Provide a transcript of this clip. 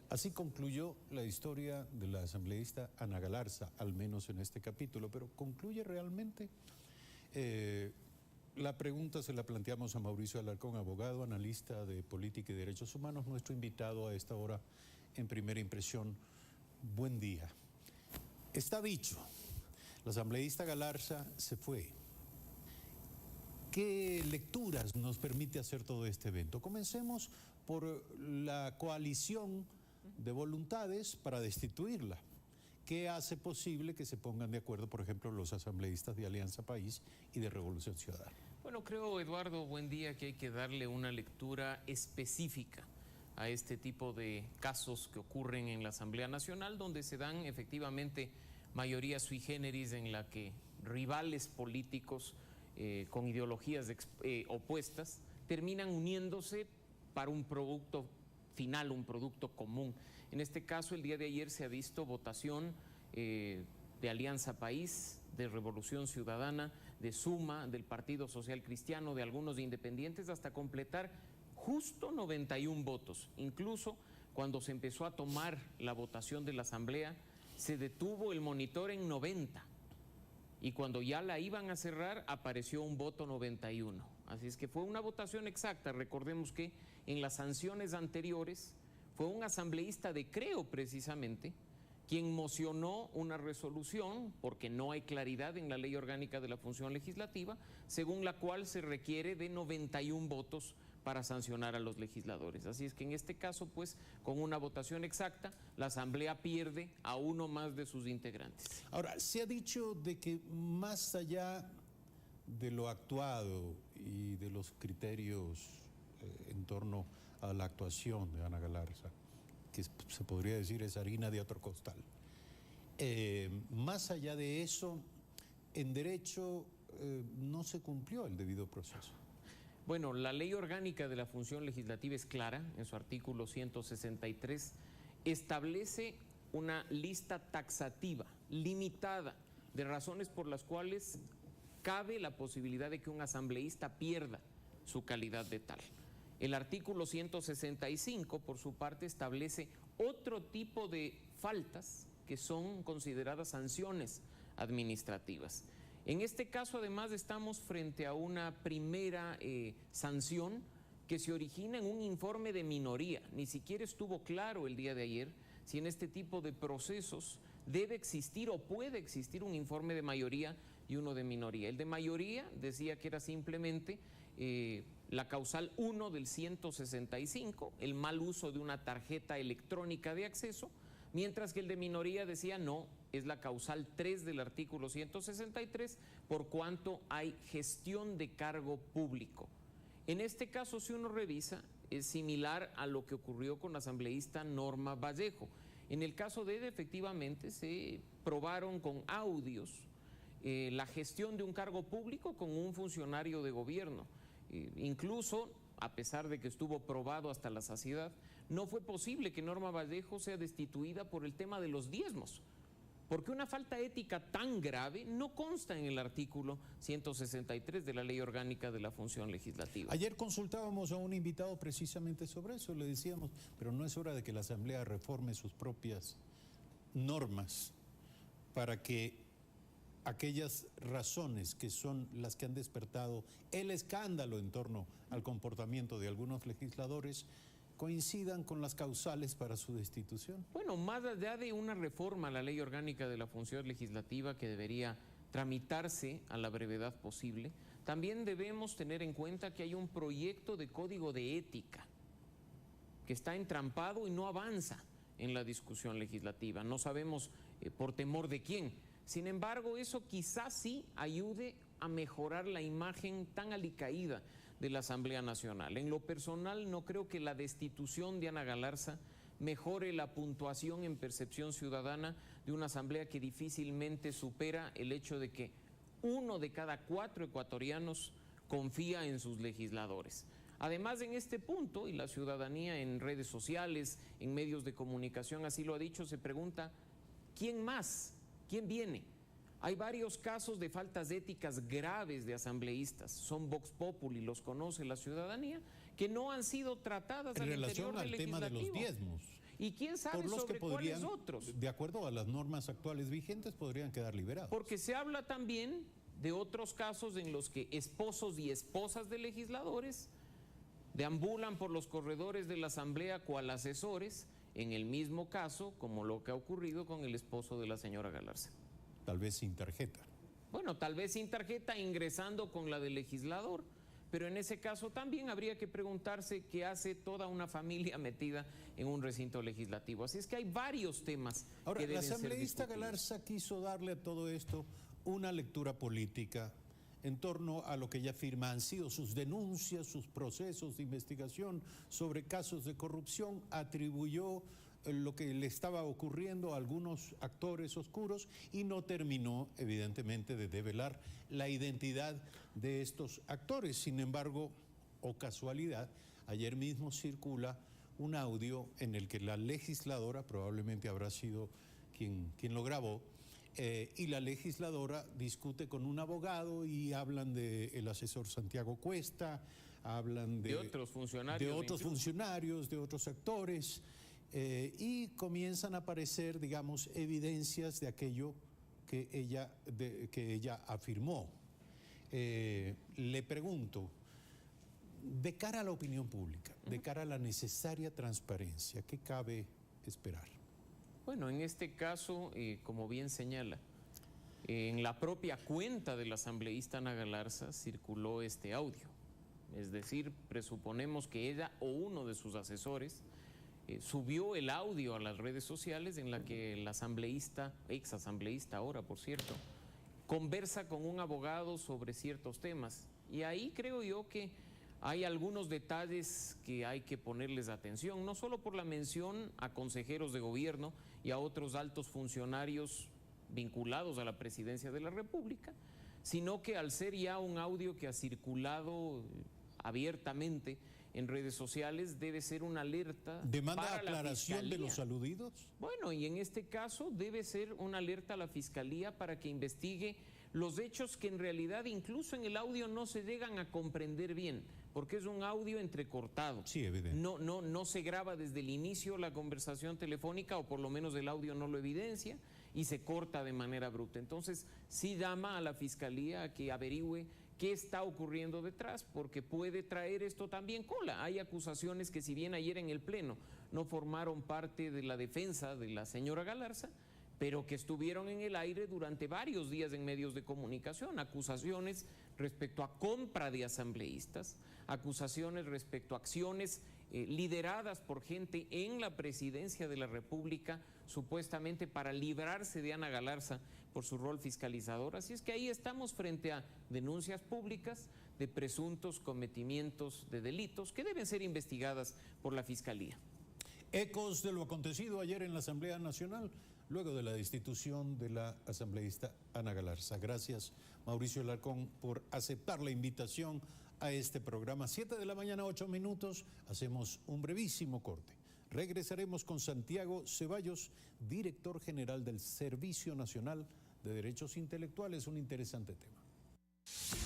Así concluyó la historia de la asambleísta Ana Galarza, al menos en este capítulo, pero ¿concluye realmente? La pregunta se la planteamos a Mauricio Alarcón, abogado, analista de política y derechos humanos, nuestro invitado a esta hora en Primera Impresión. Buen día. Está dicho, la asambleísta Galarza se fue. ¿Qué lecturas nos permite hacer todo este evento? Comencemos por la coalición de voluntades para destituirla. ¿Qué hace posible que se pongan de acuerdo, por ejemplo, los asambleístas de Alianza País y de Revolución Ciudadana? Bueno, creo, Eduardo, buen día, que hay que darle una lectura específica a este tipo de casos que ocurren en la Asamblea Nacional, donde se dan efectivamente mayoría sui generis en la que rivales políticos con ideologías opuestas terminan uniéndose para un producto final, un producto común. En este caso, el día de ayer se ha visto votación de Alianza País, de Revolución Ciudadana, de Suma, del Partido Social Cristiano, de algunos independientes, hasta completar justo 91 votos. Incluso cuando se empezó a tomar la votación de la Asamblea, se detuvo el monitor en 90. Y cuando ya la iban a cerrar, apareció un voto 91. Así es que fue una votación exacta. Recordemos que en las sanciones anteriores fue un asambleísta de Creo, precisamente, quien mocionó una resolución, porque no hay claridad en la Ley Orgánica de la Función Legislativa, según la cual se requiere de 91 votos para sancionar a los legisladores. Así es que en este caso, pues, con una votación exacta, la Asamblea pierde a uno más de sus integrantes. Ahora, se ha dicho de que más allá de lo actuado y de los criterios en torno a la actuación de Ana Galarza, que se podría decir es harina de otro costal, más allá de eso, en derecho no se cumplió el debido proceso. Bueno, la Ley Orgánica de la Función Legislativa es clara, en su artículo 163, establece una lista taxativa, limitada, de razones por las cuales cabe la posibilidad de que un asambleísta pierda su calidad de tal. El artículo 165, por su parte, establece otro tipo de faltas que son consideradas sanciones administrativas. En este caso, además, estamos frente a una primera sanción que se origina en un informe de minoría. Ni siquiera estuvo claro el día de ayer si en este tipo de procesos debe existir o puede existir un informe de mayoría y uno de minoría. El de mayoría decía que era simplemente la causal 1 del 165, el mal uso de una tarjeta electrónica de acceso, mientras que el de minoría decía no, es la causal 3 del artículo 163, por cuanto hay gestión de cargo público. En este caso, si uno revisa, es similar a lo que ocurrió con la asambleísta Norma Vallejo. En el caso de ella, efectivamente, se probaron con audios la gestión de un cargo público con un funcionario de gobierno. Incluso, a pesar de que estuvo probado hasta la saciedad, no fue posible que Norma Vallejo sea destituida por el tema de los diezmos, porque una falta ética tan grave no consta en el artículo 163 de la Ley Orgánica de la Función Legislativa. Ayer consultábamos a un invitado precisamente sobre eso, le decíamos, pero no es hora de que la Asamblea reforme sus propias normas para que aquellas razones que son las que han despertado el escándalo en torno al comportamiento de algunos legisladores coincidan con las causales para su destitución. Bueno, más allá de una reforma a la Ley Orgánica de la Función Legislativa que debería tramitarse a la brevedad posible, también debemos tener en cuenta que hay un proyecto de código de ética que está entrampado y no avanza en la discusión legislativa. No sabemos por temor de quién. Sin embargo, eso quizás sí ayude a mejorar la imagen tan alicaída de la Asamblea Nacional. En lo personal, no creo que la destitución de Ana Galarza mejore la puntuación en percepción ciudadana de una Asamblea que difícilmente supera el hecho de que 1 de cada 4 ecuatorianos confía en sus legisladores. Además, en este punto, y la ciudadanía en redes sociales, en medios de comunicación así lo ha dicho, se pregunta, ¿quién más? ¿Quién viene? Hay varios casos de faltas éticas graves de asambleístas, son vox populi, los conoce la ciudadanía, que no han sido tratadas en relación al tema de los diezmos. y quién sabe por los sobre que podrían, cuáles otros. de acuerdo a las normas actuales vigentes, podrían quedar liberados. Porque se habla también de otros casos en los que esposos y esposas de legisladores deambulan por los corredores de la Asamblea cual asesores, en el mismo caso como lo que ha ocurrido con el esposo de la señora Galarza. Tal vez sin tarjeta. Bueno, tal vez sin tarjeta, ingresando con la del legislador, pero en ese caso también habría que preguntarse qué hace toda una familia metida en un recinto legislativo. Así es que hay varios temas Ahora, que deben la ser asambleísta discutidos. Galarza quiso darle a todo esto una lectura política en torno a lo que ella afirma han sido sus denuncias, sus procesos de investigación sobre casos de corrupción, atribuyó lo que le estaba ocurriendo a algunos actores oscuros y no terminó, evidentemente, de develar la identidad de estos actores. Sin embargo, o casualidad, ayer mismo circula un audio en el que la legisladora, probablemente habrá sido quien lo grabó, y la legisladora discute con un abogado y hablan del asesor Santiago Cuesta, hablan de otros funcionarios. De otros funcionarios, de otros actores, y comienzan a aparecer, digamos, evidencias de aquello que ella afirmó. Le pregunto, de cara a la opinión pública, de cara a la necesaria transparencia, ¿qué cabe esperar? Bueno, en este caso, como bien señala, en la propia cuenta de la asambleísta Ana Galarza circuló este audio. Es decir, presuponemos que ella o uno de sus asesores subió el audio a las redes sociales en la que la asambleísta, ex asambleísta ahora, por cierto, conversa con un abogado sobre ciertos temas. Y ahí creo yo que hay algunos detalles que hay que ponerles atención, no solo por la mención a consejeros de gobierno y a otros altos funcionarios vinculados a la presidencia de la República, sino que al ser ya un audio que ha circulado abiertamente en redes sociales, debe ser una alerta. ¿Demanda aclaración de los aludidos? Bueno, y en este caso debe ser una alerta a la Fiscalía para que investigue los hechos que en realidad incluso en el audio no se llegan a comprender bien, porque es un audio entrecortado. Sí, evidente. No se graba desde el inicio la conversación telefónica, o por lo menos el audio no lo evidencia, y se corta de manera abrupta. Entonces, sí llama a la Fiscalía a que averigüe qué está ocurriendo detrás, porque puede traer esto también cola. Hay acusaciones que, si bien ayer en el Pleno no formaron parte de la defensa de la señora Galarza, pero que estuvieron en el aire durante varios días en medios de comunicación, acusaciones respecto a compra de asambleístas, acusaciones respecto a acciones lideradas por gente en la presidencia de la República, supuestamente para librarse de Ana Galarza por su rol fiscalizador. Así es que ahí estamos frente a denuncias públicas de presuntos cometimientos de delitos que deben ser investigadas por la Fiscalía. Ecos de lo acontecido ayer en la Asamblea Nacional, luego de la destitución de la asambleísta Ana Galarza. Gracias, Mauricio Alarcón, por aceptar la invitación a este programa. 7 de la mañana, 8 minutos, hacemos un brevísimo corte. Regresaremos con Santiago Ceballos, director general del Servicio Nacional de Derechos Intelectuales, un interesante tema.